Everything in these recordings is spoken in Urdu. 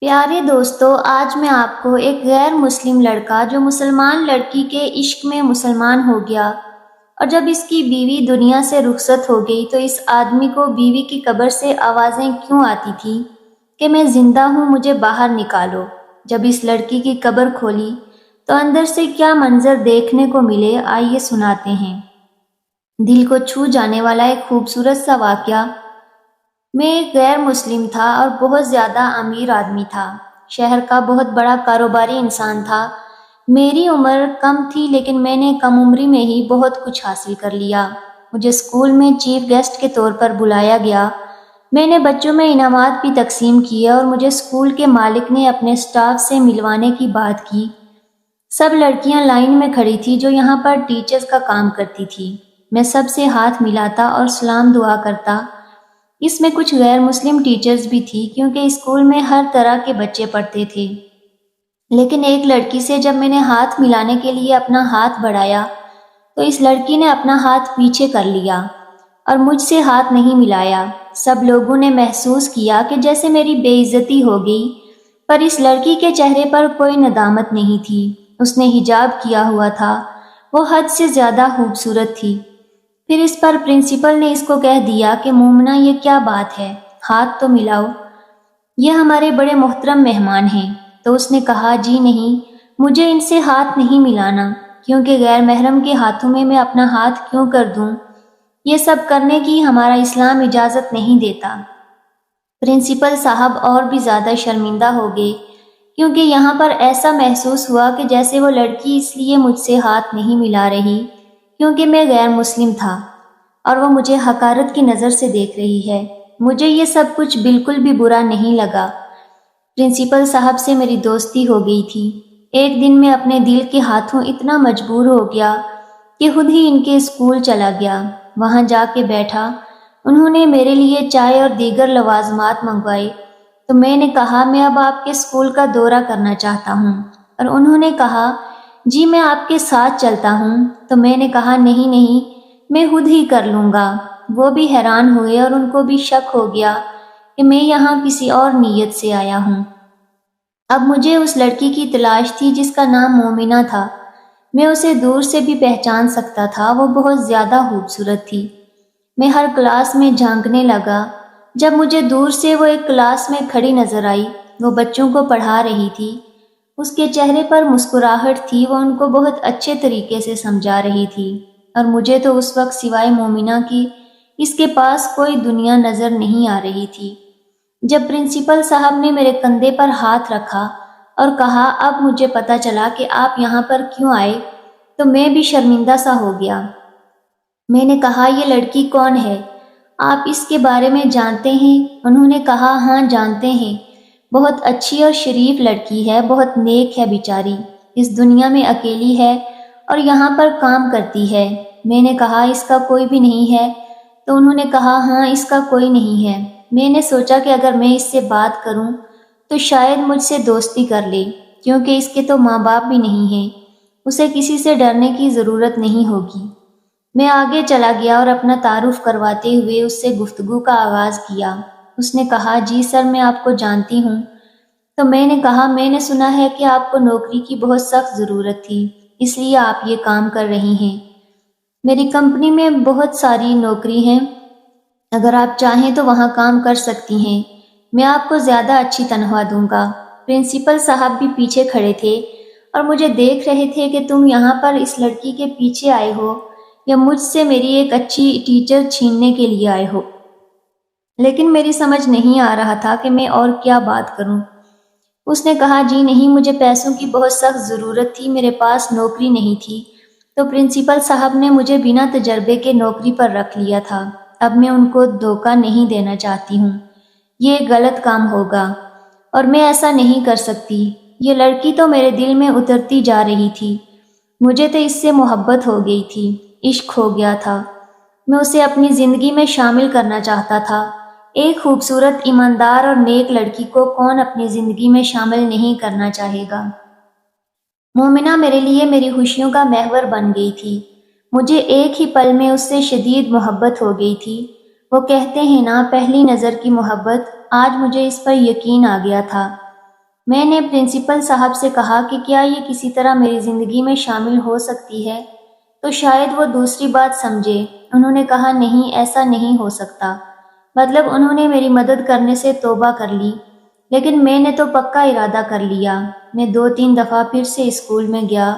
پیارے دوستو، آج میں آپ کو ایک غیر مسلم لڑکا جو مسلمان لڑکی کے عشق میں مسلمان ہو گیا اور جب اس کی بیوی دنیا سے رخصت ہو گئی تو اس آدمی کو بیوی کی قبر سے آوازیں کیوں آتی تھی کہ میں زندہ ہوں، مجھے باہر نکالو۔ جب اس لڑکی کی قبر کھولی تو اندر سے کیا منظر دیکھنے کو ملے، آئیے سناتے ہیں۔ دل کو چھو جانے والا ایک خوبصورت سا واقعہ۔ میں ایک غیر مسلم تھا اور بہت زیادہ امیر آدمی تھا، شہر کا بہت بڑا کاروباری انسان تھا۔ میری عمر کم تھی لیکن میں نے کم عمری میں ہی بہت کچھ حاصل کر لیا۔ مجھے اسکول میں چیف گیسٹ کے طور پر بلایا گیا۔ میں نے بچوں میں انعامات بھی تقسیم کیے اور مجھے اسکول کے مالک نے اپنے اسٹاف سے ملوانے کی بات کی۔ سب لڑکیاں لائن میں کھڑی تھی جو یہاں پر ٹیچرز کا کام کرتی تھی۔ میں سب سے ہاتھ ملاتا اور سلام دعا کرتا۔ اس میں کچھ غیر مسلم ٹیچرز بھی تھی کیونکہ اسکول میں ہر طرح کے بچے پڑھتے تھے، لیکن ایک لڑکی سے جب میں نے ہاتھ ملانے کے لیے اپنا ہاتھ بڑھایا تو اس لڑکی نے اپنا ہاتھ پیچھے کر لیا اور مجھ سے ہاتھ نہیں ملایا۔ سب لوگوں نے محسوس کیا کہ جیسے میری بے عزتی ہو گئی، پر اس لڑکی کے چہرے پر کوئی ندامت نہیں تھی۔ اس نے حجاب کیا ہوا تھا، وہ حد سے زیادہ خوبصورت تھی۔ پھر اس پر پرنسپل نے اس کو کہہ دیا کہ مومنہ، یہ کیا بات ہے، ہاتھ تو ملاؤ، یہ ہمارے بڑے محترم مہمان ہیں۔ تو اس نے کہا، جی نہیں، مجھے ان سے ہاتھ نہیں ملانا، کیونکہ غیر محرم کے ہاتھوں میں اپنا ہاتھ کیوں کر دوں، یہ سب کرنے کی ہمارا اسلام اجازت نہیں دیتا۔ پرنسپل صاحب اور بھی زیادہ شرمندہ ہو گئے کیونکہ یہاں پر ایسا محسوس ہوا کہ جیسے وہ لڑکی اس لیے مجھ سے ہاتھ نہیں ملا رہی کیونکہ میں غیر مسلم تھا اور وہ مجھے حقارت کی نظر سے دیکھ رہی ہے۔ مجھے یہ سب کچھ بالکل بھی برا نہیں لگا۔ پرنسپل صاحب سے میری دوستی ہو گئی تھی۔ ایک دن میں اپنے دل کے ہاتھوں اتنا مجبور ہو گیا کہ خود ہی ان کے اسکول چلا گیا۔ وہاں جا کے بیٹھا، انہوں نے میرے لیے چائے اور دیگر لوازمات منگوائے تو میں نے کہا، میں اب آپ کے اسکول کا دورہ کرنا چاہتا ہوں، اور انہوں نے کہا، جی میں آپ کے ساتھ چلتا ہوں۔ تو میں نے کہا، نہیں نہیں، میں خود ہی کر لوں گا۔ وہ بھی حیران ہوئے اور ان کو بھی شک ہو گیا کہ میں یہاں کسی اور نیت سے آیا ہوں۔ اب مجھے اس لڑکی کی تلاش تھی جس کا نام مومنہ تھا۔ میں اسے دور سے بھی پہچان سکتا تھا، وہ بہت زیادہ خوبصورت تھی۔ میں ہر کلاس میں جھانکنے لگا۔ جب مجھے دور سے وہ ایک کلاس میں کھڑی نظر آئی، وہ بچوں کو پڑھا رہی تھی۔ اس کے چہرے پر مسکراہٹ تھی، وہ ان کو بہت اچھے طریقے سے سمجھا رہی تھی، اور مجھے تو اس وقت سوائے مومنہ کی اس کے پاس کوئی دنیا نظر نہیں آ رہی تھی۔ جب پرنسپل صاحب نے میرے کندھے پر ہاتھ رکھا اور کہا، اب مجھے پتا چلا کہ آپ یہاں پر کیوں آئے، تو میں بھی شرمندہ سا ہو گیا۔ میں نے کہا، یہ لڑکی کون ہے؟ آپ اس کے بارے میں جانتے ہیں؟ انہوں نے کہا، ہاں جانتے ہیں، بہت اچھی اور شریف لڑکی ہے، بہت نیک ہے بیچاری، اس دنیا میں اکیلی ہے اور یہاں پر کام کرتی ہے۔ میں نے کہا، اس کا کوئی بھی نہیں ہے؟ تو انہوں نے کہا، ہاں اس کا کوئی نہیں ہے۔ میں نے سوچا کہ اگر میں اس سے بات کروں تو شاید مجھ سے دوستی کر لے، کیونکہ اس کے تو ماں باپ بھی نہیں ہیں، اسے کسی سے ڈرنے کی ضرورت نہیں ہوگی۔ میں آگے چلا گیا اور اپنا تعارف کرواتے ہوئے اس سے گفتگو کا آغاز کیا۔ اس نے کہا، جی سر، میں آپ کو جانتی ہوں۔ تو میں نے کہا، میں نے سنا ہے کہ آپ کو نوکری کی بہت سخت ضرورت تھی، اس لیے آپ یہ کام کر رہی ہیں۔ میری کمپنی میں بہت ساری نوکری ہیں، اگر آپ چاہیں تو وہاں کام کر سکتی ہیں، میں آپ کو زیادہ اچھی تنخواہ دوں گا۔ پرنسپل صاحب بھی پیچھے کھڑے تھے اور مجھے دیکھ رہے تھے کہ تم یہاں پر اس لڑکی کے پیچھے آئے ہو یا مجھ سے میری ایک اچھی ٹیچر چھیننے کے لیے آئے ہو۔ لیکن میری سمجھ نہیں آ رہا تھا کہ میں اور کیا بات کروں۔ اس نے کہا، جی نہیں، مجھے پیسوں کی بہت سخت ضرورت تھی، میرے پاس نوکری نہیں تھی، تو پرنسپل صاحب نے مجھے بنا تجربے کے نوکری پر رکھ لیا تھا۔ اب میں ان کو دھوکہ نہیں دینا چاہتی ہوں، یہ غلط کام ہوگا اور میں ایسا نہیں کر سکتی۔ یہ لڑکی تو میرے دل میں اترتی جا رہی تھی، مجھے تو اس سے محبت ہو گئی تھی، عشق ہو گیا تھا، میں اسے اپنی زندگی میں شامل کرنا چاہتا تھا۔ ایک خوبصورت، ایماندار اور نیک لڑکی کو کون اپنی زندگی میں شامل نہیں کرنا چاہے گا؟ مومنہ میرے لیے میری خوشیوں کا محور بن گئی تھی۔ مجھے ایک ہی پل میں اس سے شدید محبت ہو گئی تھی۔ وہ کہتے ہیں نا، پہلی نظر کی محبت، آج مجھے اس پر یقین آ گیا تھا۔ میں نے پرنسپل صاحب سے کہا کہ کیا یہ کسی طرح میری زندگی میں شامل ہو سکتی ہے تو شاید وہ دوسری بات سمجھے۔ انہوں نے کہا نہیں، ایسا نہیں ہو سکتا۔ مطلب انہوں نے میری مدد کرنے سے توبہ کر لی، لیکن میں نے تو پکا ارادہ کر لیا۔ میں 2-3 دفعہ پھر سے اسکول میں گیا۔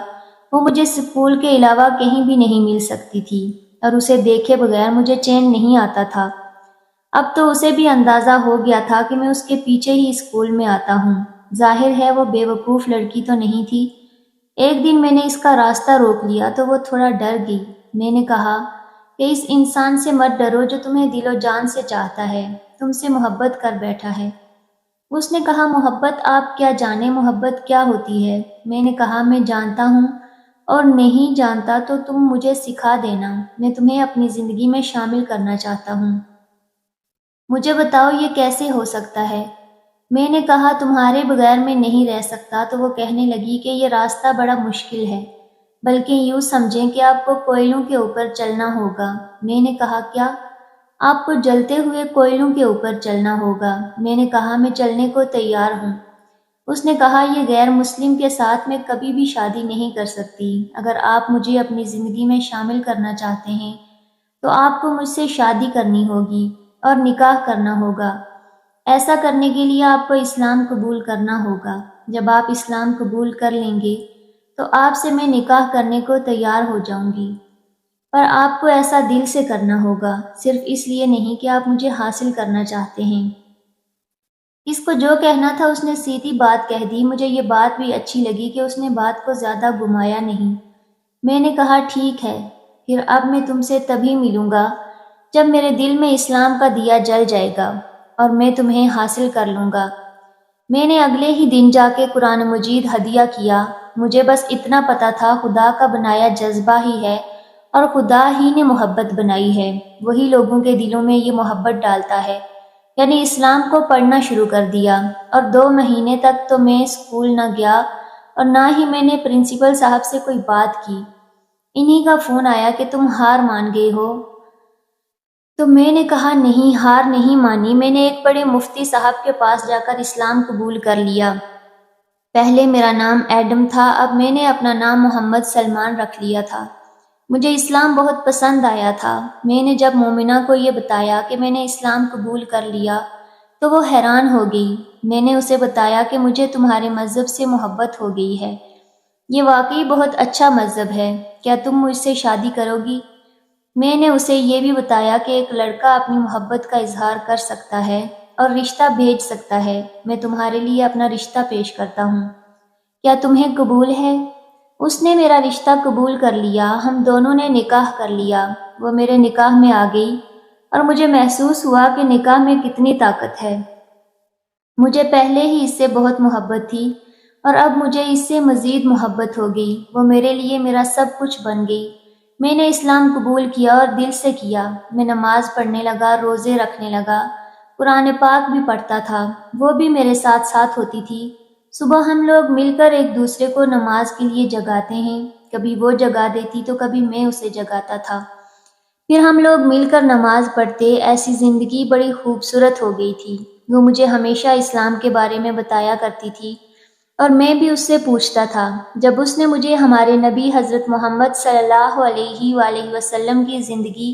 وہ مجھے اسکول کے علاوہ کہیں بھی نہیں مل سکتی تھی اور اسے دیکھے بغیر مجھے چین نہیں آتا تھا۔ اب تو اسے بھی اندازہ ہو گیا تھا کہ میں اس کے پیچھے ہی اسکول میں آتا ہوں۔ ظاہر ہے وہ بے وقوف لڑکی تو نہیں تھی۔ ایک دن میں نے اس کا راستہ روک لیا تو وہ تھوڑا ڈر گئی۔ میں نے کہا کہ اس انسان سے مت ڈرو جو تمہیں دل و جان سے چاہتا ہے، تم سے محبت کر بیٹھا ہے۔ اس نے کہا محبت آپ کیا جانے محبت کیا ہوتی ہے؟ میں نے کہا میں جانتا ہوں، اور نہیں جانتا تو تم مجھے سکھا دینا، میں تمہیں اپنی زندگی میں شامل کرنا چاہتا ہوں۔ مجھے بتاؤ یہ کیسے ہو سکتا ہے؟ میں نے کہا تمہارے بغیر میں نہیں رہ سکتا۔ تو وہ کہنے لگی کہ یہ راستہ بڑا مشکل ہے، بلکہ یوں سمجھیں کہ آپ کو کوئلوں کے اوپر چلنا ہوگا۔ میں نے کہا کیا؟ آپ کو جلتے ہوئے کوئلوں کے اوپر چلنا ہوگا۔ میں نے کہا میں چلنے کو تیار ہوں۔ اس نے کہا یہ غیر مسلم کے ساتھ میں کبھی بھی شادی نہیں کر سکتی۔ اگر آپ مجھے اپنی زندگی میں شامل کرنا چاہتے ہیں تو آپ کو مجھ سے شادی کرنی ہوگی اور نکاح کرنا ہوگا۔ ایسا کرنے کے لیے آپ کو اسلام قبول کرنا ہوگا۔ جب آپ اسلام قبول کر لیں گے تو آپ سے میں نکاح کرنے کو تیار ہو جاؤں گی، پر آپ کو ایسا دل سے کرنا ہوگا، صرف اس لیے نہیں کہ آپ مجھے حاصل کرنا چاہتے ہیں۔ اس کو جو کہنا تھا اس نے سیدھی بات کہہ دی۔ مجھے یہ بات بھی اچھی لگی کہ اس نے بات کو زیادہ گھمایا نہیں۔ میں نے کہا ٹھیک ہے، پھر اب میں تم سے تبھی ملوں گا جب میرے دل میں اسلام کا دیا جل جائے گا اور میں تمہیں حاصل کر لوں گا۔ میں نے اگلے ہی دن جا کے قرآن مجید ہدیہ کیا۔ مجھے بس اتنا پتا تھا خدا کا بنایا جذبہ ہی ہے اور خدا ہی نے محبت بنائی ہے، وہی لوگوں کے دلوں میں یہ محبت ڈالتا ہے۔ یعنی اسلام کو پڑھنا شروع کر دیا، اور 2 مہینے تک تو میں اسکول نہ گیا اور نہ ہی میں نے پرنسپل صاحب سے کوئی بات کی۔ انہی کا فون آیا کہ تم ہار مان گئے ہو۔ تو میں نے کہا نہیں، ہار نہیں مانی۔ میں نے ایک بڑے مفتی صاحب کے پاس جا کر اسلام قبول کر لیا۔ پہلے میرا نام ایڈم تھا، اب میں نے اپنا نام محمد سلمان رکھ لیا تھا۔ مجھے اسلام بہت پسند آیا تھا۔ میں نے جب مومنہ کو یہ بتایا کہ میں نے اسلام قبول کر لیا تو وہ حیران ہو گئی۔ میں نے اسے بتایا کہ مجھے تمہارے مذہب سے محبت ہو گئی ہے، یہ واقعی بہت اچھا مذہب ہے، کیا تم مجھ سے شادی کرو گی؟ میں نے اسے یہ بھی بتایا کہ ایک لڑکا اپنی محبت کا اظہار کر سکتا ہے اور رشتہ بھیج سکتا ہے۔ میں تمہارے لیے اپنا رشتہ پیش کرتا ہوں، کیا تمہیں قبول ہے؟ اس نے میرا رشتہ قبول کر لیا۔ ہم دونوں نے نکاح کر لیا۔ وہ میرے نکاح میں آ گئی اور مجھے محسوس ہوا کہ نکاح میں کتنی طاقت ہے۔ مجھے پہلے ہی اس سے بہت محبت تھی اور اب مجھے اس سے مزید محبت ہو گئی۔ وہ میرے لیے میرا سب کچھ بن گئی۔ میں نے اسلام قبول کیا اور دل سے کیا۔ میں نماز پڑھنے لگا، روزے رکھنے لگا، قرآن پاک بھی پڑھتا تھا۔ وہ بھی میرے ساتھ ساتھ ہوتی تھی۔ صبح ہم لوگ مل کر ایک دوسرے کو نماز کے لیے جگاتے ہیں، کبھی وہ جگا دیتی تو کبھی میں اسے جگاتا تھا، پھر ہم لوگ مل کر نماز پڑھتے۔ ایسی زندگی بڑی خوبصورت ہو گئی تھی۔ وہ مجھے ہمیشہ اسلام کے بارے میں بتایا کرتی تھی اور میں بھی اس سے پوچھتا تھا۔ جب اس نے مجھے ہمارے نبی حضرت محمد صلی اللہ علیہ وآلہ وسلم کی زندگی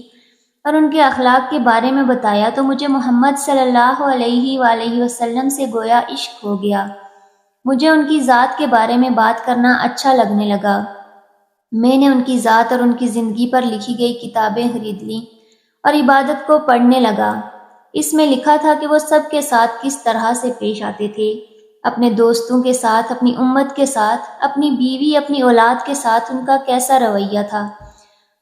اور ان کے اخلاق کے بارے میں بتایا تو مجھے محمد صلی اللہ علیہ وآلہ وسلم سے گویا عشق ہو گیا۔ مجھے ان کی ذات کے بارے میں بات کرنا اچھا لگنے لگا۔ میں نے ان کی ذات اور ان کی زندگی پر لکھی گئی کتابیں خرید لیں اور عبادت کو پڑھنے لگا۔ اس میں لکھا تھا کہ وہ سب کے ساتھ کس طرح سے پیش آتے تھے، اپنے دوستوں کے ساتھ، اپنی امت کے ساتھ، اپنی بیوی، اپنی اولاد کے ساتھ ان کا کیسا رویہ تھا۔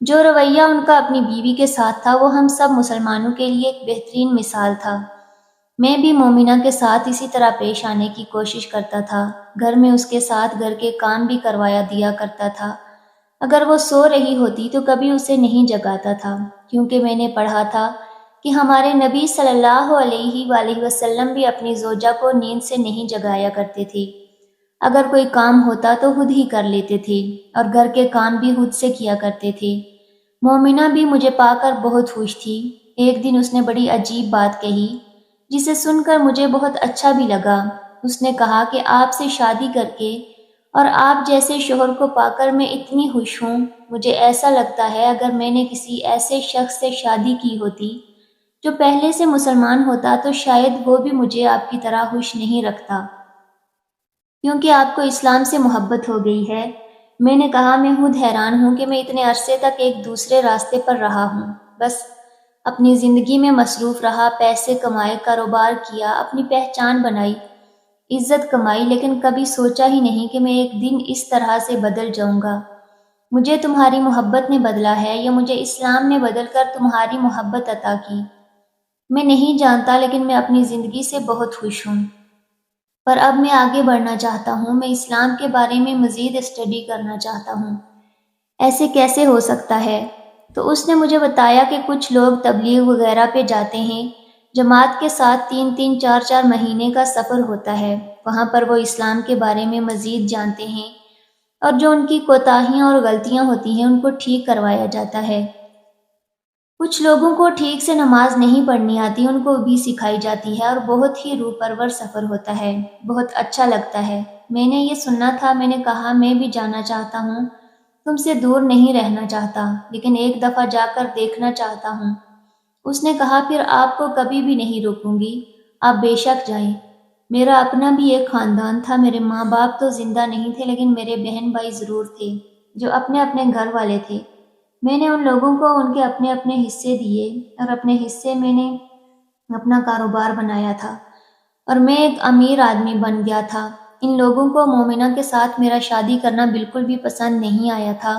جو رویہ ان کا اپنی بیوی کے ساتھ تھا وہ ہم سب مسلمانوں کے لیے ایک بہترین مثال تھا۔ میں بھی مومنہ کے ساتھ اسی طرح پیش آنے کی کوشش کرتا تھا۔ گھر میں اس کے ساتھ گھر کے کام بھی کروایا دیا کرتا تھا۔ اگر وہ سو رہی ہوتی تو کبھی اسے نہیں جگاتا تھا، کیونکہ میں نے پڑھا تھا کہ ہمارے نبی صلی اللہ علیہ وآلہ وسلم بھی اپنی زوجہ کو نیند سے نہیں جگایا کرتے تھے۔ اگر کوئی کام ہوتا تو خود ہی کر لیتے تھے اور گھر کے کام بھی خود سے کیا کرتے تھے۔ مومنہ بھی مجھے پا کر بہت خوش تھی۔ ایک دن اس نے بڑی عجیب بات کہی جسے سن کر مجھے بہت اچھا بھی لگا۔ اس نے کہا کہ آپ سے شادی کر کے اور آپ جیسے شوہر کو پا کر میں اتنی خوش ہوں۔ مجھے ایسا لگتا ہے اگر میں نے کسی ایسے شخص سے شادی کی ہوتی جو پہلے سے مسلمان ہوتا تو شاید وہ بھی مجھے آپ کی طرح خوش نہیں رکھتا، کیونکہ آپ کو اسلام سے محبت ہو گئی ہے۔ میں نے کہا میں خود حیران ہوں کہ میں اتنے عرصے تک ایک دوسرے راستے پر رہا ہوں، بس اپنی زندگی میں مصروف رہا، پیسے کمائے، کاروبار کیا، اپنی پہچان بنائی، عزت کمائی، لیکن کبھی سوچا ہی نہیں کہ میں ایک دن اس طرح سے بدل جاؤں گا۔ مجھے تمہاری محبت نے بدلا ہے یا مجھے اسلام نے بدل کر تمہاری محبت عطا کی، میں نہیں جانتا، لیکن میں اپنی زندگی سے بہت خوش ہوں۔ پر اب میں آگے بڑھنا چاہتا ہوں، میں اسلام کے بارے میں مزید اسٹڈی کرنا چاہتا ہوں۔ ایسے کیسے ہو سکتا ہے؟ تو اس نے مجھے بتایا کہ کچھ لوگ تبلیغ وغیرہ پہ جاتے ہیں، جماعت کے ساتھ 3 4 مہینے کا سفر ہوتا ہے، وہاں پر وہ اسلام کے بارے میں مزید جانتے ہیں اور جو ان کی کوتاہیاں اور غلطیاں ہوتی ہیں ان کو ٹھیک کروایا جاتا ہے۔ کچھ لوگوں کو ٹھیک سے نماز نہیں پڑھنی آتی، ان کو بھی سکھائی جاتی ہے اور بہت ہی روح پرور سفر ہوتا ہے، بہت اچھا لگتا ہے۔ میں نے یہ سننا تھا، میں نے کہا میں بھی جانا چاہتا ہوں، تم سے دور نہیں رہنا چاہتا، لیکن ایک دفعہ جا کر دیکھنا چاہتا ہوں۔ اس نے کہا پھر آپ کو کبھی بھی نہیں روکوں گی، آپ بے شک جائیں۔ میرا اپنا بھی ایک خاندان تھا، میرے ماں باپ تو زندہ نہیں تھے، لیکن میرے بہن بھائی ضرور تھے جو اپنے اپنے گھر والے تھے۔ میں نے ان لوگوں کو ان کے اپنے اپنے حصے دیے اور اپنے حصے میں نے اپنا کاروبار بنایا تھا اور میں ایک امیر آدمی بن گیا تھا۔ ان لوگوں کو مومنہ کے ساتھ میرا شادی کرنا بالکل بھی پسند نہیں آیا تھا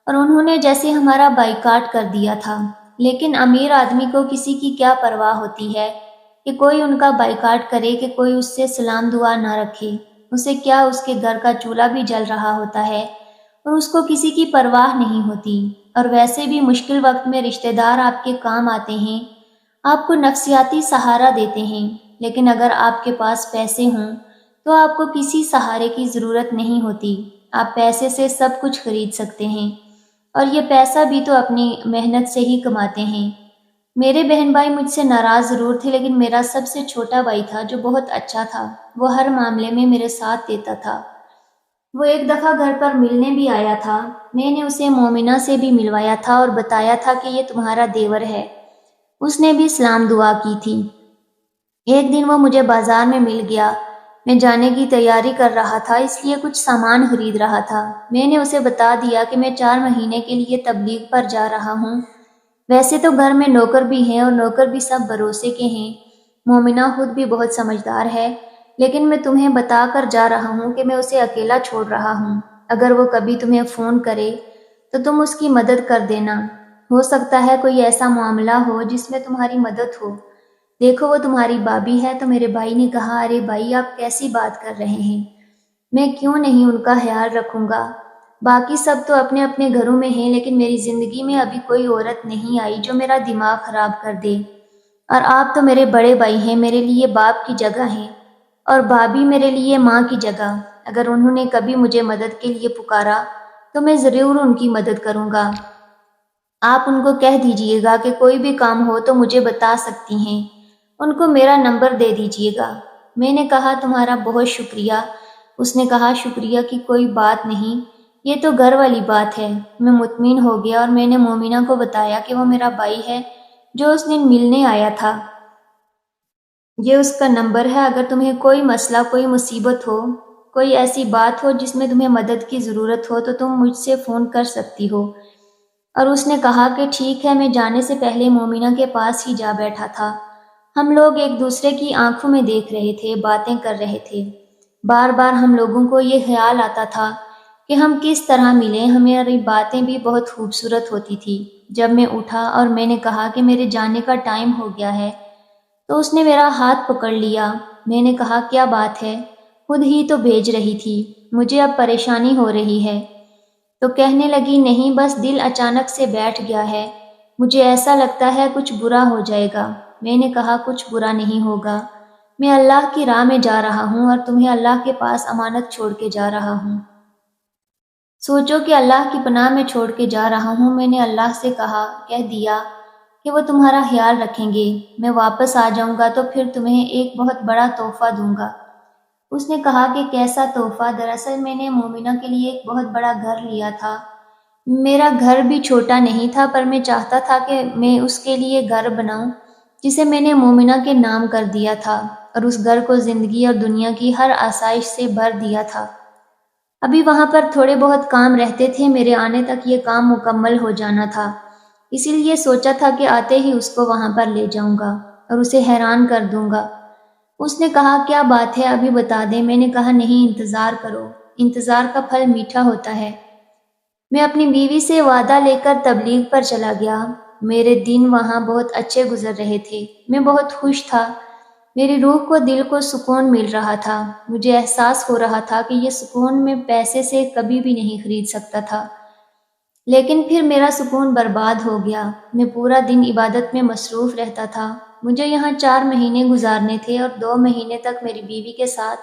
اور انہوں نے جیسے ہمارا بائیکاٹ کر دیا تھا، لیکن امیر آدمی کو کسی کی کیا پرواہ ہوتی ہے کہ کوئی ان کا بائیکاٹ کرے، کہ کوئی اس سے سلام دعا نہ رکھے، اسے کیا، اس کے گھر کا چولہا بھی جل رہا ہوتا ہے اور اس کو کسی کی پرواہ نہیں ہوتی۔ اور ویسے بھی مشکل وقت میں رشتہ دار آپ کے کام آتے ہیں، آپ کو نفسیاتی سہارا دیتے ہیں، لیکن اگر آپ کے پاس پیسے ہوں تو آپ کو کسی سہارے کی ضرورت نہیں ہوتی، آپ پیسے سے سب کچھ خرید سکتے ہیں اور یہ پیسہ بھی تو اپنی محنت سے ہی کماتے ہیں۔ میرے بہن بھائی مجھ سے ناراض ضرور تھے، لیکن میرا سب سے چھوٹا بھائی تھا جو بہت اچھا تھا، وہ ہر معاملے میں میرے ساتھ دیتا تھا۔ وہ ایک دفعہ گھر پر ملنے بھی آیا تھا، میں نے اسے مومنہ سے بھی ملوایا تھا اور بتایا تھا کہ یہ تمہارا دیور ہے، اس نے بھی سلام دعا کی تھی۔ ایک دن وہ مجھے بازار میں مل گیا، میں جانے کی تیاری کر رہا تھا، اس لیے کچھ سامان خرید رہا تھا۔ میں نے اسے بتا دیا کہ میں 4 مہینے کے لیے تبلیغ پر جا رہا ہوں۔ ویسے تو گھر میں نوکر بھی ہیں اور نوکر بھی سب بھروسے کے ہیں، مومنہ خود بھی بہت سمجھدار ہے، لیکن میں تمہیں بتا کر جا رہا ہوں کہ میں اسے اکیلا چھوڑ رہا ہوں۔ اگر وہ کبھی تمہیں فون کرے تو تم اس کی مدد کر دینا، ہو سکتا ہے کوئی ایسا معاملہ ہو جس میں تمہاری مدد ہو۔ دیکھو وہ تمہاری بھابھی ہے۔ تو میرے بھائی نے کہا ارے بھائی آپ کیسی بات کر رہے ہیں، میں کیوں نہیں ان کا خیال رکھوں گا، باقی سب تو اپنے اپنے گھروں میں ہیں، لیکن میری زندگی میں ابھی کوئی عورت نہیں آئی جو میرا دماغ خراب کر دے، اور آپ تو میرے بڑے بھائی ہیں، میرے لیے باپ کی جگہ ہیں اور بھابھی میرے لیے ماں کی جگہ۔ اگر انہوں نے کبھی مجھے مدد کے لیے پکارا تو میں ضرور ان کی مدد کروں گا۔ آپ ان کو کہہ دیجئے گا کہ کوئی بھی کام ہو تو مجھے بتا سکتی ہیں، ان کو میرا نمبر دے دیجئے گا۔ میں نے کہا تمہارا بہت شکریہ۔ اس نے کہا شکریہ کی کوئی بات نہیں، یہ تو گھر والی بات ہے۔ میں مطمئن ہو گیا اور میں نے مومنہ کو بتایا کہ وہ میرا بھائی ہے جو اس دن ملنے آیا تھا، یہ اس کا نمبر ہے، اگر تمہیں کوئی مسئلہ، کوئی مصیبت ہو، کوئی ایسی بات ہو جس میں تمہیں مدد کی ضرورت ہو تو تم مجھ سے فون کر سکتی ہو۔ اور اس نے کہا کہ ٹھیک ہے۔ میں جانے سے پہلے مومنہ کے پاس ہی جا بیٹھا تھا، ہم لوگ ایک دوسرے کی آنکھوں میں دیکھ رہے تھے، باتیں کر رہے تھے، بار بار ہم لوگوں کو یہ خیال آتا تھا کہ ہم کس طرح ملیں، ہماری باتیں بھی بہت خوبصورت ہوتی تھی۔ جب میں اٹھا اور میں نے کہا کہ میرے جانے کا ٹائم ہو گیا ہے تو اس نے میرا ہاتھ پکڑ لیا۔ میں نے کہا کیا بات ہے، خود ہی تو بھیج رہی تھی، مجھے اب پریشانی ہو رہی ہے۔ تو کہنے لگی نہیں بس دل اچانک سے بیٹھ گیا ہے، مجھے ایسا لگتا ہے کچھ برا ہو جائے گا۔ میں نے کہا کچھ برا نہیں ہوگا، میں اللہ کی راہ میں جا رہا ہوں اور تمہیں اللہ کے پاس امانت چھوڑ کے جا رہا ہوں، سوچو کہ اللہ کی پناہ میں چھوڑ کے جا رہا ہوں۔ میں نے اللہ سے کہہ دیا کہ وہ تمہارا خیال رکھیں گے، میں واپس آ جاؤں گا تو پھر تمہیں ایک بہت بڑا تحفہ دوں گا۔ اس نے کہا کہ کیسا تحفہ، دراصل میں نے مومنہ کے لیے ایک بہت بڑا گھر لیا تھا۔ میرا گھر بھی چھوٹا نہیں تھا، پر میں چاہتا تھا کہ میں اس کے لیے گھر بناؤں جسے میں نے مومنہ کے نام کر دیا تھا، اور اس گھر کو زندگی اور دنیا کی ہر آسائش سے بھر دیا تھا۔ ابھی وہاں پر تھوڑے بہت کام رہتے تھے، میرے آنے تک یہ کام مکمل ہو جانا تھا، اسی لیے سوچا تھا کہ آتے ہی اس کو وہاں پر لے جاؤں گا اور اسے حیران کر دوں گا۔ اس نے کہا کیا بات ہے، ابھی بتا دیں۔ میں نے کہا نہیں، انتظار کرو، انتظار کا پھل میٹھا ہوتا ہے۔ میں اپنی بیوی سے وعدہ لے کر تبلیغ پر چلا گیا۔ میرے دن وہاں بہت اچھے گزر رہے تھے، میں بہت خوش تھا، میری روح کو دل کو سکون مل رہا تھا۔ مجھے احساس ہو رہا تھا کہ یہ سکون میں پیسے سے کبھی بھی نہیں خرید سکتا تھا۔ لیکن پھر میرا سکون برباد ہو گیا۔ میں پورا دن عبادت میں مصروف رہتا تھا۔ مجھے یہاں 4 مہینے گزارنے تھے اور 2 مہینے تک میری بیوی کے ساتھ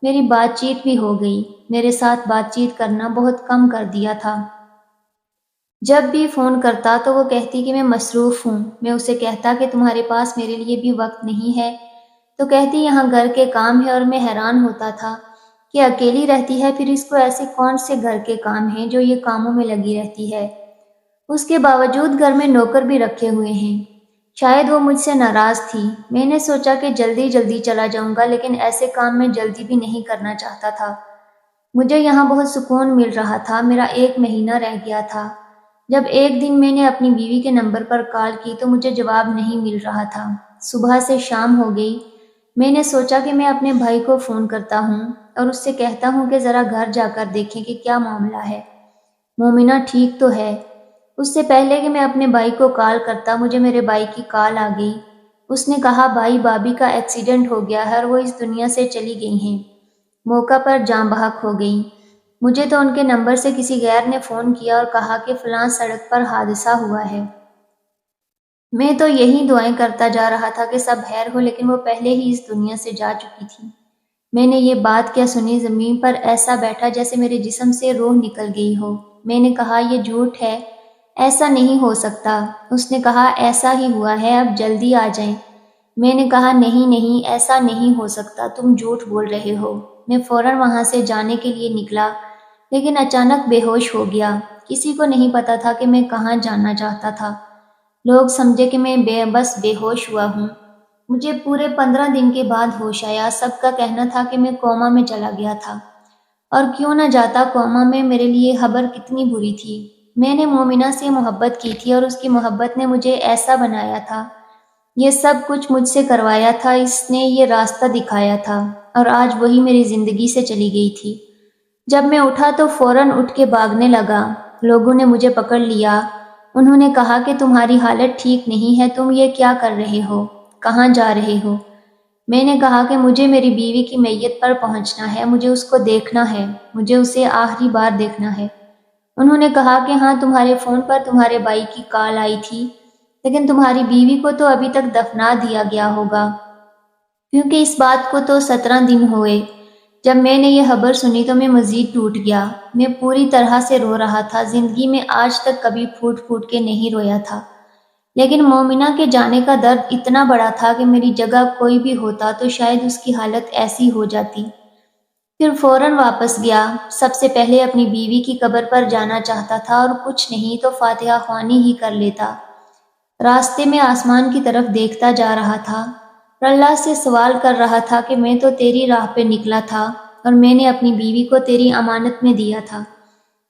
میری بات چیت بھی ہو گئی۔ میرے ساتھ بات چیت کرنا بہت کم کر دیا تھا۔ جب بھی فون کرتا تو وہ کہتی کہ میں مصروف ہوں۔ میں اسے کہتا کہ تمہارے پاس میرے لیے بھی وقت نہیں ہے، تو کہتی یہاں گھر کے کام ہے، اور میں حیران ہوتا تھا کہ اکیلی رہتی ہے، پھر اس کو ایسے کون سے گھر کے کام ہیں جو یہ کاموں میں لگی رہتی ہے۔ اس کے باوجود گھر میں نوکر بھی رکھے ہوئے ہیں۔ شاید وہ مجھ سے ناراض تھی۔ میں نے سوچا کہ جلدی جلدی چلا جاؤں گا، لیکن ایسے کام میں جلدی بھی نہیں کرنا چاہتا تھا۔ مجھے یہاں بہت سکون مل رہا تھا۔ میرا 1 مہینہ رہ گیا تھا۔ جب ایک دن میں نے اپنی بیوی کے نمبر پر کال کی تو مجھے جواب نہیں مل رہا تھا۔ صبح سے شام ہو گئی۔ میں نے سوچا کہ میں اپنے بھائی کو فون کرتا ہوں اور اس سے کہتا ہوں کہ ذرا گھر جا کر دیکھیں کہ کیا معاملہ ہے، مومنہ ٹھیک تو ہے۔ اس سے پہلے کہ میں اپنے بھائی کو کال کرتا، مجھے میرے بھائی کی کال آ گئی۔ اس نے کہا بھائی، بھابھی کا ایکسیڈنٹ ہو گیا ہے اور وہ اس دنیا سے چلی گئی ہیں، موقع پر جاں بحق ہو گئی۔ مجھے تو ان کے نمبر سے کسی غیر نے فون کیا اور کہا کہ فلاں سڑک پر حادثہ ہوا ہے۔ میں تو یہی دعائیں کرتا جا رہا تھا کہ سب خیر ہو، لیکن وہ پہلے ہی اس دنیا سے جا چکی تھی۔ میں نے یہ بات کیا سنی، زمین پر ایسا بیٹھا جیسے میرے جسم سے روح نکل گئی ہو۔ میں نے کہا یہ جھوٹ ہے، ایسا نہیں ہو سکتا۔ اس نے کہا ایسا ہی ہوا ہے، اب جلدی آ جائیں۔ میں نے کہا نہیں نہیں، ایسا نہیں ہو سکتا، تم جھوٹ بول رہے ہو۔ میں فوراً وہاں سے جانے کے لیے نکلا، لیکن اچانک بے ہوش ہو گیا۔ کسی کو نہیں پتا تھا کہ میں کہاں جانا چاہتا تھا۔ لوگ سمجھے کہ میں بس بے ہوش ہوا ہوں۔ مجھے پورے 15 دن کے بعد ہوش آیا۔ سب کا کہنا تھا کہ میں کوما میں چلا گیا تھا، اور کیوں نہ جاتا، کوما میں میرے لیے خبر کتنی بری تھی۔ میں نے مومنہ سے محبت کی تھی اور اس کی محبت نے مجھے ایسا بنایا تھا، یہ سب کچھ مجھ سے کروایا تھا، اس نے یہ راستہ دکھایا تھا، اور آج وہی میری زندگی سے چلی گئی تھی۔ جب میں اٹھا تو فوراً اٹھ کے بھاگنے لگا۔ لوگوں نے مجھے پکڑ لیا۔ انہوں نے کہا کہ تمہاری حالت ٹھیک نہیں ہے، تم یہ کیا کر رہے ہو، کہاں جا رہے ہو؟ میں نے کہا کہ مجھے میری بیوی کی میت پر پہنچنا ہے، مجھے اس کو دیکھنا ہے، مجھے اسے آخری بار دیکھنا ہے۔ انہوں نے کہا کہ ہاں، تمہارے فون پر تمہارے بھائی کی کال آئی تھی، لیکن تمہاری بیوی کو تو ابھی تک دفنا دیا گیا ہوگا، کیونکہ اس بات کو تو 17 دن ہوئے۔ جب میں نے یہ خبر سنی تو میں مزید ٹوٹ گیا۔ میں پوری طرح سے رو رہا تھا۔ زندگی میں آج تک کبھی پھوٹ پھوٹ کے نہیں رویا تھا، لیکن مومنہ کے جانے کا درد اتنا بڑا تھا کہ میری جگہ کوئی بھی ہوتا تو شاید اس کی حالت ایسی ہو جاتی۔ پھر فوراً واپس گیا۔ سب سے پہلے اپنی بیوی کی قبر پر جانا چاہتا تھا، اور کچھ نہیں تو فاتحہ خوانی ہی کر لیتا۔ راستے میں آسمان کی طرف دیکھتا جا رہا تھا اور اللہ سے سوال کر رہا تھا کہ میں تو تیری راہ پہ نکلا تھا اور میں نے اپنی بیوی کو تیری امانت میں دیا تھا،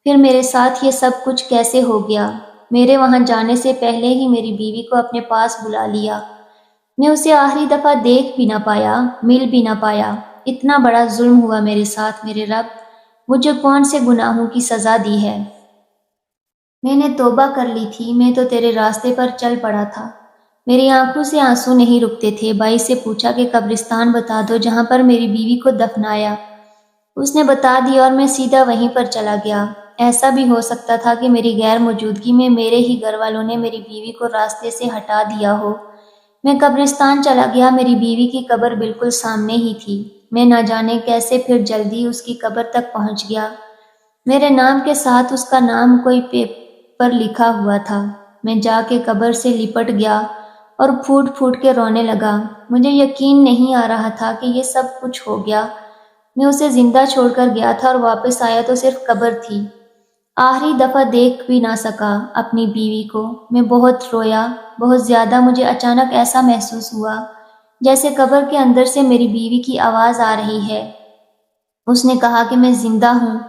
پھر میرے ساتھ یہ سب کچھ کیسے ہو گیا؟ میرے وہاں جانے سے پہلے ہی میری بیوی کو اپنے پاس بلا لیا۔ میں اسے آخری دفعہ دیکھ بھی نہ پایا، مل بھی نہ پایا۔ اتنا بڑا ظلم ہوا میرے ساتھ، میرے رب، مجھے کون سے گناہوں کی سزا دی ہے؟ میں نے توبہ کر لی تھی، میں تو تیرے راستے پر چل پڑا تھا۔ میری آنکھوں سے آنسو نہیں رکتے تھے۔ بھائی سے پوچھا کہ قبرستان بتا دو جہاں پر میری بیوی کو دفنایا۔ اس نے بتا دیا اور میں سیدھا وہیں پر چلا گیا۔ ایسا بھی ہو سکتا تھا کہ میری غیر موجودگی میں میرے ہی گھر والوں نے میری بیوی کو راستے سے ہٹا دیا ہو۔ میں قبرستان چلا گیا، میری بیوی کی قبر بالکل سامنے ہی تھی۔ میں نہ جانے کیسے پھر جلدی اس کی قبر تک پہنچ گیا۔ میرے نام کے ساتھ اس کا نام کوئی پیپر لکھا ہوا تھا۔ میں جا کے قبر سے لپٹ گیا اور پھوٹ پھوٹ کے رونے لگا۔ مجھے یقین نہیں آ رہا تھا کہ یہ سب کچھ ہو گیا، میں اسے زندہ چھوڑ کر گیا تھا اور واپس آیا تو صرف قبر تھی۔ آخری دفعہ دیکھ بھی نہ سکا اپنی بیوی کو۔ میں بہت رویا، بہت زیادہ۔ مجھے اچانک ایسا محسوس ہوا جیسے قبر کے اندر سے میری بیوی کی آواز آ رہی ہے۔ اس نے کہا کہ میں زندہ ہوں،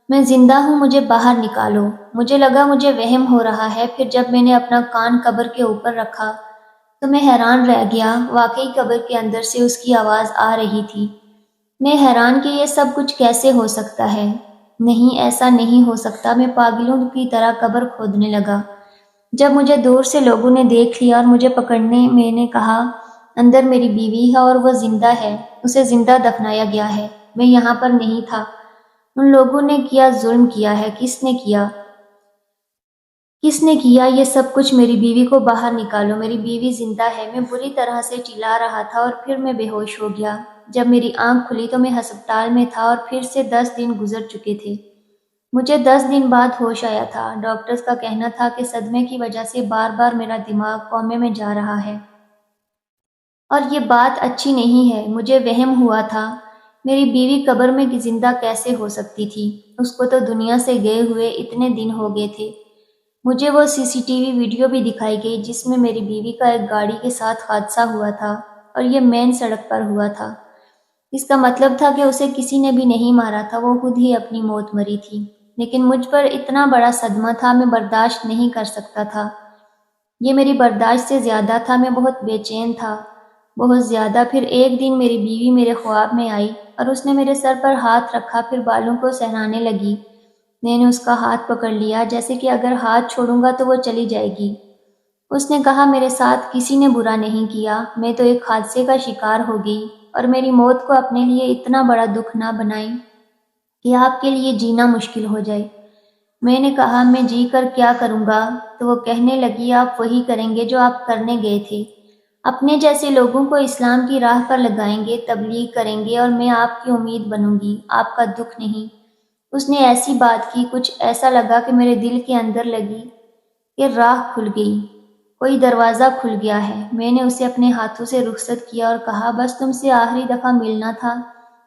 میں زندہ ہوں، مجھے باہر نکالو۔ مجھے لگا مجھے وہم ہو رہا ہے۔ پھر جب میں نے اپنا کان قبر کے اوپر رکھا تو میں حیران رہ گیا، واقعی قبر کے اندر سے اس کی آواز آ رہی تھی۔ میں حیران کہ یہ سب کچھ کیسے ہو سکتا ہے؟ نہیں، ایسا نہیں ہو سکتا۔ میں پاگلوں کی طرح قبر کھودنے لگا۔ جب مجھے دور سے لوگوں نے دیکھ لیا اور مجھے پکڑنے، میں نے کہا اندر میری بیوی ہے اور وہ زندہ ہے، اسے زندہ دفنایا گیا ہے، میں یہاں پر نہیں تھا۔ ان لوگوں نے کیا ظلم کیا ہے؟ کس نے کیا؟ کس نے کیا یہ سب کچھ؟ میری بیوی کو باہر نکالو، میری بیوی زندہ ہے۔ میں بری طرح سے چلا رہا تھا اور پھر میں بے ہوش ہو گیا۔ جب میری آنکھ کھلی تو میں ہسپتال میں تھا اور پھر سے 10 دن گزر چکے تھے۔ مجھے 10 دن بعد ہوش آیا تھا۔ ڈاکٹرز کا کہنا تھا کہ صدمے کی وجہ سے بار بار میرا دماغ کومے میں جا رہا ہے اور یہ بات اچھی نہیں ہے۔ مجھے وہم ہوا تھا میری بیوی قبر میں زندہ کیسے ہو سکتی تھی؟ اس کو تو دنیا سے گئے ہوئے اتنے دن ہو گئے تھے۔ مجھے وہ CCTV ویڈیو بھی دکھائی گئی جس میں میری بیوی کا ایک گاڑی کے ساتھ حادثہ ہوا تھا اور یہ مین سڑک پر ہوا تھا۔ اس کا مطلب تھا کہ اسے کسی نے بھی نہیں مارا تھا، وہ خود ہی اپنی موت مری تھی۔ لیکن مجھ پر اتنا بڑا صدمہ تھا، میں برداشت نہیں کر سکتا تھا۔ یہ میری برداشت سے زیادہ تھا۔ میں بہت بے چین تھا، بہت زیادہ۔ پھر ایک دن میری بیوی میرے خواب میں آئی اور اس نے میرے سر پر ہاتھ رکھا، پھر بالوں کو سہلانے لگی۔ میں نے اس کا ہاتھ پکڑ لیا جیسے کہ اگر ہاتھ چھوڑوں گا تو وہ چلی جائے گی۔ اس نے کہا میرے ساتھ کسی نے برا نہیں کیا، میں تو ایک حادثے کا شکار ہو گئی، اور میری موت کو اپنے لیے اتنا بڑا دکھ نہ بنائیں کہ آپ کے لیے جینا مشکل ہو جائے۔ میں نے کہا میں جی کر کیا کروں گا؟ تو وہ کہنے لگی آپ وہی کریں گے جو آپ کرنے گئے تھے، اپنے جیسے لوگوں کو اسلام کی راہ پر لگائیں گے، تبلیغ کریں گے، اور میں آپ کی امید بنوں گی، آپ کا دکھ نہیں۔ اس نے ایسی بات کی، کچھ ایسا لگا کہ میرے دل کے اندر لگی کہ راہ کھل گئی، کوئی دروازہ کھل گیا ہے۔ میں نے اسے اپنے ہاتھوں سے رخصت کیا اور کہا بس تم سے آخری دفعہ ملنا تھا۔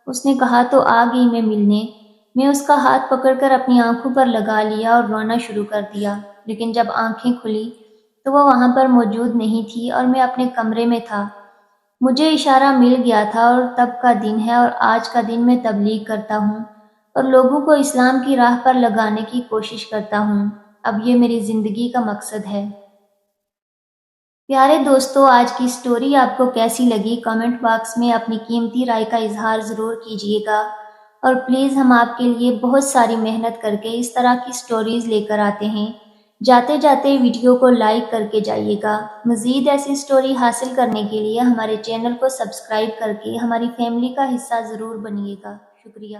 اس نے کہا تو آ گئی میں ملنے۔ میں اس کا ہاتھ پکڑ کر اپنی آنکھوں پر لگا لیا اور رونا شروع کر دیا، لیکن جب آنکھیں کھلی تو وہ وہاں پر موجود نہیں تھی اور میں اپنے کمرے میں تھا۔ مجھے اشارہ مل گیا تھا اور تب کا دن ہے اور آج کا دن میں تبلیغ کرتا ہوں اور لوگوں کو اسلام کی راہ پر لگانے کی کوشش کرتا ہوں۔ اب یہ میری زندگی کا مقصد ہے۔ پیارے دوستو، آج کی سٹوری آپ کو کیسی لگی؟ کامنٹ باکس میں اپنی قیمتی رائے کا اظہار ضرور کیجیے گا، اور پلیز ہم آپ کے لیے بہت ساری محنت کر کے اس طرح کی سٹوریز لے کر آتے ہیں۔ جاتے جاتے ویڈیو کو لائک کر کے جائیے گا۔ مزید ایسی سٹوری حاصل کرنے کے لیے ہمارے چینل کو سبسکرائب کر کے ہماری فیملی کا حصہ ضرور بنیے گا۔ شکریہ۔